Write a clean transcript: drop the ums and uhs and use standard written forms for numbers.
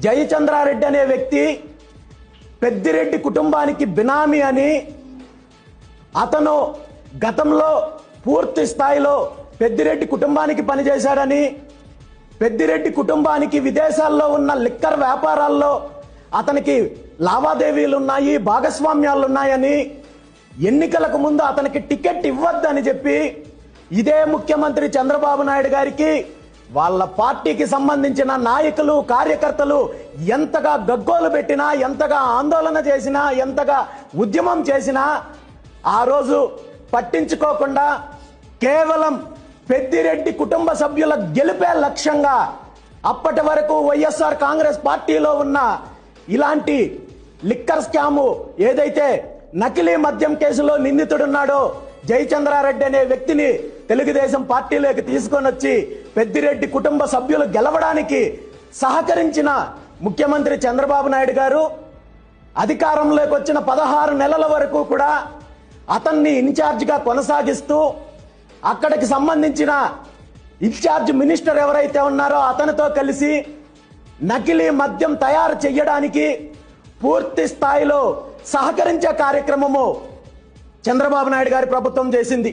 జయచంద్రారెడ్డి అనే వ్యక్తి పెద్దిరెడ్డి కుటుంబానికి బినామీ అని, అతను గతంలో పూర్తి స్థాయిలో పెద్దిరెడ్డి కుటుంబానికి పనిచేశాడని, పెద్దిరెడ్డి కుటుంబానికి విదేశాల్లో ఉన్న లిక్కర్ వ్యాపారాల్లో అతనికి లావాదేవీలున్నాయి, భాగస్వామ్యాలున్నాయని, ఎన్నికలకు ముందు అతనికి టికెట్ ఇవ్వద్దని చెప్పి ఇదే ముఖ్యమంత్రి చంద్రబాబు నాయుడు గారికి వాళ్ళ పార్టీకి సంబంధించిన నాయకులు, కార్యకర్తలు ఎంతగా గగ్గోలు పెట్టినా, ఎంతగా ఆందోళన చేసినా, ఎంతగా ఉద్యమం చేసినా ఆ రోజు పట్టించుకోకుండా కేవలం పెద్దిరెడ్డి కుటుంబ సభ్యుల గెలిపే లక్ష్యంగా అప్పటి వరకు వైఎస్ఆర్ కాంగ్రెస్ పార్టీలో ఉన్న ఇలాంటి లిక్కర్ స్కాము ఏదైతే నకిలీ మద్యం కేసులో నిందితుడున్నాడో జయచంద్రారెడ్డి అనే వ్యక్తిని తెలుగుదేశం పార్టీలోకి తీసుకొని వచ్చి పెద్దిరెడ్డి కుటుంబ సభ్యులు గెలవడానికి సహకరించిన ముఖ్యమంత్రి చంద్రబాబు నాయుడు గారు అధికారంలోకి వచ్చిన 16 నెలల వరకు కూడా అతన్ని ఇన్ఛార్జిగా కొనసాగిస్తూ అక్కడికి సంబంధించిన ఇన్ఛార్జ్ మినిస్టర్ ఎవరైతే ఉన్నారో అతనితో కలిసి నకిలీ మద్యం తయారు చేయడానికి పూర్తి స్థాయిలో సహకరించే కార్యక్రమము చంద్రబాబు నాయుడు గారి ప్రభుత్వం చేసింది.